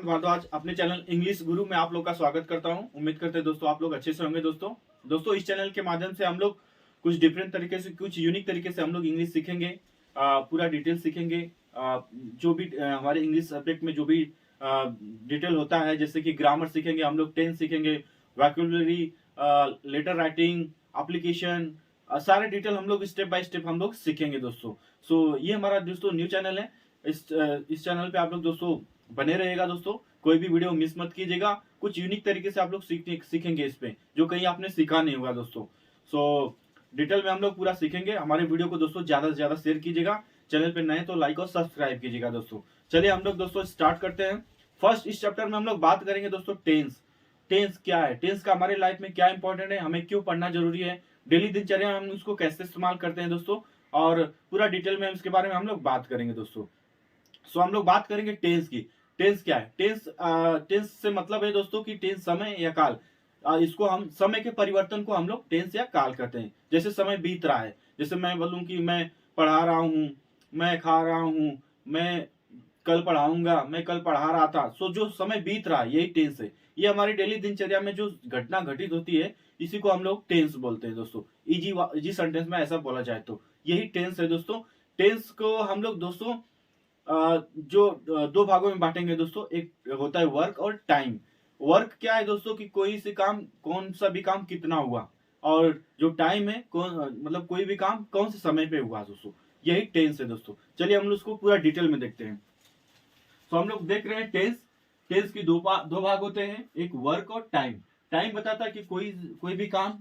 प्रशांत भारद्वाज अपने channel English गुरु में आप लोग का स्वागत करता हूं। उम्मीद करते हैं दोस्तों आप लोग अच्छे से होंगे। दोस्तों इस चैनल के माध्यम से हम लोग कुछ डिफरेंट तरीके से, कुछ यूनिक तरीके से हम लोग इंग्लिश सीखेंगे। पूरा डिटेल सीखेंगे। जो भी हमारे इंग्लिश सब्जेक्ट में जो भी डिटेल होता है, जैसे कि ग्रामर सीखेंगे, हम लोग टेंस सीखेंगे, वोकैबुलरी, लेटर राइटिंग, एप्लीकेशन, सारे डिटेल हम लोग स्टेप बाय स्टेप हम लोग सीखेंगे दोस्तों। सो ये हमारा दोस्तों न्यू चैनल है। इस चैनल पे आप लोग दोस्तों बने रहेगा दोस्तों। कोई भी वीडियो मिस मत कीजिएगा। कुछ यूनिक तरीके से आप लोग सीखेंगे इस पे, जो कहीं आपने सीखा नहीं होगा दोस्तों। सो डिटेल में हम लोग पूरा सीखेंगे। हमारे वीडियो को दोस्तों ज्यादा से ज्यादा शेयर कीजिएगा। चैनल पे नए तो लाइक और सब्सक्राइब कीजिएगा दोस्तों। चलिए हम लोग दोस्तों स्टार्ट करते हैं। फर्स्ट इस चैप्टर में हम लोग बात करेंगे दोस्तों टेंस। टेंस क्या है, टेंस का हमारे लाइफ में क्या इंपॉर्टेंट है, हमें क्यों पढ़ना जरूरी है, डेली दिनचर्या में हम उसको कैसे इस्तेमाल करते हैं दोस्तों, और पूरा डिटेल में इसके बारे में हम लोग बात करेंगे दोस्तों। सो हम लोग बात करेंगे टेंस की। टेंस क्या है? टेंस से मतलब है दोस्तों कि टेंस समय या काल। इसको हम समय के परिवर्तन को हम लोग टेंस या काल कहते हैं। जैसे समय बीत रहा है, जैसे मैं बोलूं कि मैं पढ़ा रहा हूं, मैं खा रहा हूं, मैं कल पढ़ाऊंगा, मैं कल पढ़ा रहा था। सो जो समय बीत रहा है यही टेंस है। ये हमारी डेली दिनचर्या में जो घटना घटित होती है इसी को हम लोग टेंस बोलते हैं दोस्तों। इजी सेंटेंस में ऐसा बोला जाए तो यही टेंस है दोस्तों। टेंस को हम लोग दोस्तों जो दो भागों में बांटेंगे दोस्तों। एक होता है वर्क और टाइम। वर्क क्या है दोस्तों कि कोई सी काम, कौन सा भी काम कितना हुआ, और जो टाइम है कौन, मतलब कोई भी काम कौन से समय पे हुआ दोस्तों, यही टेंस है दोस्तों। चलिए हम लोग उसको पूरा डिटेल में देखते हैं। तो हम लोग देख रहे हैं टेंस। टेंस की दो भाग होते हैं, एक वर्क और टाइम। टाइम बताता है कि कोई भी काम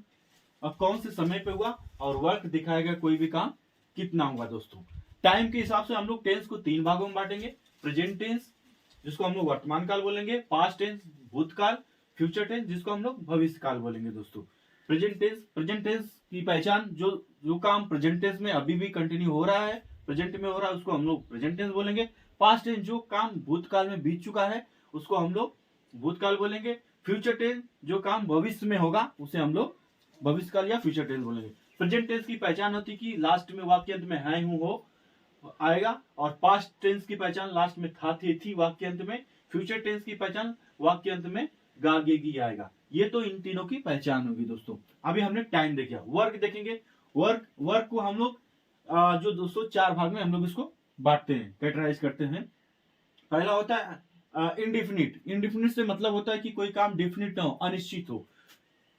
कौन से समय पे हुआ, और वर्क दिखाएगा कोई भी काम कितना हुआ दोस्तों। टाइम के हिसाब से हम लोग टेंस को तीन भागों में बांटेंगे। प्रेजेंट टेंस जिसको हम लोग वर्तमान काल बोलेंगे, पास्ट टेंस भूतकाल, फ्यूचर टेंस जिसको हम लोग भविष्य काल बोलेंगे दोस्तों। प्रेजेंट टेंस की पहचान, जो काम प्रेजेंट टेंस में अभी भी कंटिन्यू हो रहा है, प्रेजेंट में हो रहा है, उसको हम लोग प्रेजेंट टेंस बोलेंगे। पास्ट टेंस जो काम भूतकाल में बीत चुका है उसको हम लोग भूतकाल बोलेंगे। फ्यूचर टेंस जो काम भविष्य में होगा उसे हम लोग भविष्य काल या फ्यूचर टेंस बोलेंगे। प्रेजेंट टेंस की पहचान होती है कि लास्ट में वाक्य अंत में है, हूं, हो आएगा, और पास्ट टेंस की पहचान लास्ट में था, थी वाक्य अंत में। फ्यूचर टेंस की पहचान वाक्य अंत में गा, गेगी आएगा। ये तो इन तीनों की पहचान होगी दोस्तों। अभी हमने टाइम देखा। वर्क देखेंगे। वर्क को हम लोग जो दोस्तों चार भाग में हम लोग इसको बांटते हैं, कैटेगराइज करते हैं। पहला होता है इंडिफिनिट। इंडिफिनिट से मतलब होता है कि कोई काम डिफिनिट ना हो, अनिश्चित हो।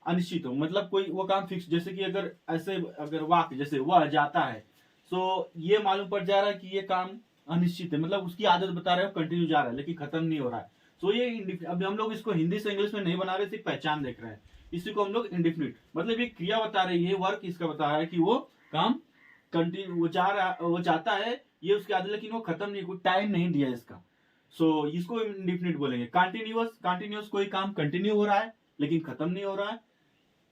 अनिश्चित हो मतलब कोई वो काम फिक्स, जैसे कि अगर वाक्य जैसे वह जाता है, तो ये मालूम पड़ जा रहा है कि ये काम अनिश्चित है, मतलब उसकी आदत बता रहे हो, कंटिन्यू जा रहा है लेकिन खत्म नहीं हो रहा है। तो ये अभी हम लोग इसको हिंदी से इंग्लिश में नहीं बना रहे, सिर्फ पहचान देख रहे हैं। इसी को हम लोग इंडिफिनिट, मतलब ये क्रिया बता रही है, वर्क इसका बता रहा है कि वो काम कंटिन्यू वो चाहता है, ये उसकी आदत, लेकिन वो खत्म नहीं, कोई टाइम नहीं दिया इसका। सो इसको इंडिफिनिट बोलेंगे। कंटिन्यूअस कोई काम कंटिन्यू हो रहा है लेकिन खत्म नहीं हो रहा है,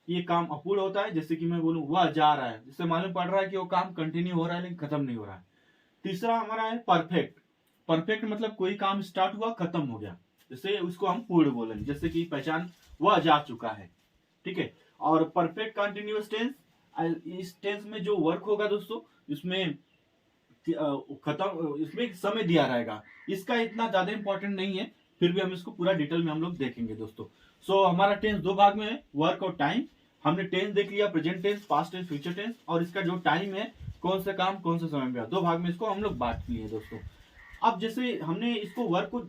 ये काम अपूर्ण होता है। जैसे कि मैं बोलूं वह जा रहा है, जिससे मालूम पड़ रहा है कि वो काम कंटिन्यू हो रहा है लेकिन खत्म नहीं हो रहा है। तीसरा हमारा है परफेक्ट। परफेक्ट मतलब कोई काम स्टार्ट हुआ खत्म हो गया, जैसे उसको हम पूर्ण बोलेंगे। जैसे कि पहचान वह जा चुका है, ठीक है। और परफेक्ट कंटिन्यूअस टेंस, इस टेंस में जो वर्क होगा दोस्तों, इसमें इसमें समय दिया रहेगा। इसका इतना ज्यादा इंपॉर्टेंट नहीं है, फिर भी हम इसको पूरा डिटेल में हम लोग देखेंगे दोस्तों। सो हमारा टेंस दो भाग में है, वर्क और टाइम। हमने टेंस देख लिया, present tense, past tense, future tense, और इसका जो टाइम है, कौन सा काम कौन से समय में, दो भाग में इसको हम लोग बांट लिए दोस्तों। अब जैसे हमने इसको वर्क को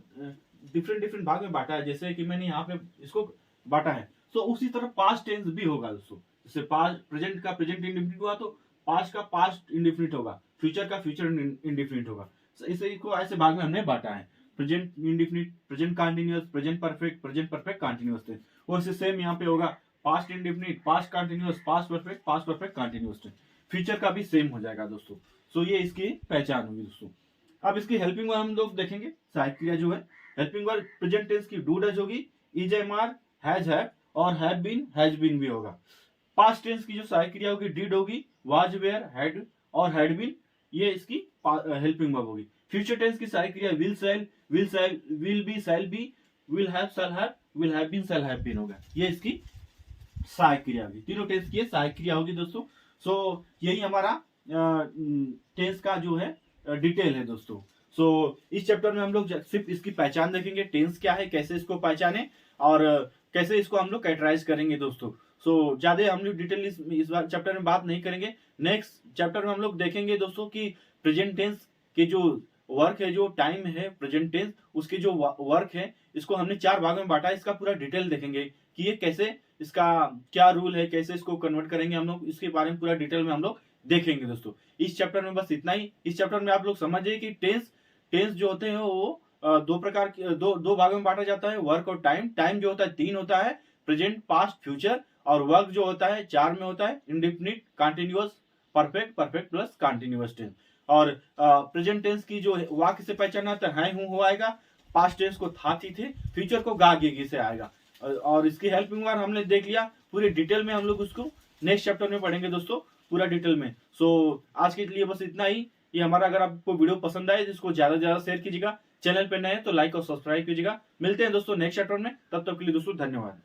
डिफरेंट भाग में बांटा है, जैसे कि मैंने यहाँ पे इसको बांटा है, तो उसी तरह पास्ट टेंस भी होगा दोस्तों। जैसे पास्ट, प्रेजेंट का प्रेजेंट इंडिफिनिट हुआ तो पास्ट का पास्ट इंडिफिनिट होगा, फ्यूचर का फ्यूचर इंडिफिनिट होगा। इसको ऐसे भाग में हमने बांटा है। Present indefinite, present continuous, present perfect continuous tense. वैसे सेम यहाँ पे होगा, past indefinite, past continuous, past perfect continuous tense. Future का भी सेम हो जाएगा दोस्तों। सो ये इसकी पहचान होगी दोस्तों। अब इसकी हेल्पिंग वर्ब हम लोग देखेंगे। सहायक क्रिया जो है, हेल्पिंग वर्ब प्रेजेंट टेंस की डू डज होगी, is, am, are, has, have, और हैज बीन भी होगा। पास्ट टेंस की जो सहायक क्रिया होगी डिड होगी, वाज, वेयर, हैड और हैड बीन, ये इसकी हेल्पिंग वर्ब होगी। फ्यूचर टेंस की सहायक क्रिया will, will be, shall be, will have, shall have, will have been, shall have been होगा। ये इसकी सहायक क्रिया होगी। तीनों टेंस की सहायक क्रिया होगी दोस्तों। सो यही हमारा टेंस का जो है डिटेल है दोस्तों। सो इस चैप्टर में हम लोग सिर्फ इसकी पहचान देखेंगे, टेंस क्या है, कैसे इसको पहचाने और कैसे इसको हम लोग कैटेगराइज करेंगे दोस्तों। सो ज्यादा हम लोग डिटेल इस बार चैप्टर में बात नहीं करेंगे। नेक्स्ट चैप्टर में हम लोग देखेंगे दोस्तों कि प्रेजेंट टेंस के जो वर्क है, जो टाइम है प्रेजेंट टेंस, उसके जो वर्क है, इसको हमने 4 भागों में बांटा है। इसका पूरा डिटेल देखेंगे कि ये कैसे, इसका क्या रूल है, कैसे इसको कन्वर्ट करेंगे हम लोग, इसके बारे में पूरा डिटेल में हम लोग देखेंगे दोस्तों। इस चैप्टर में बस इतना ही। इस चैप्टर में आप लोग समझिए कि टेंस जो होते हैं वो दो प्रकार के, दो भागों में बांटा जाता है, वर्क और टाइम। टाइम जो होता है 3 होता है, प्रेजेंट, पास्ट, फ्यूचर। और वर्क जो होता है 4 में होता है, indefinite, continuous, perfect, perfect plus continuous tense. और प्रेजेंट टेंस की जो वाक्य से पहचाना आता है हूं हो आएगा, पास्ट टेंस को था थी थे, फ्यूचर को गा गे से आएगा। और इसकी हेल्पिंग वर्ब हमने देख लिया पूरी डिटेल में, हम लोग उसको नेक्स्ट चैप्टर में पढ़ेंगे दोस्तों पूरा डिटेल में। सो आज के लिए बस इतना ही। ये हमारा, अगर आपको वीडियो पसंद आए तो इसको ज्यादा से ज्यादा शेयर कीजिएगा। चैनल पे नए हैं तो लाइक और सब्सक्राइब कीजिएगा। मिलते हैं दोस्तों नेक्स्ट चैप्टर में, तब तक के लिए दोस्तों धन्यवाद।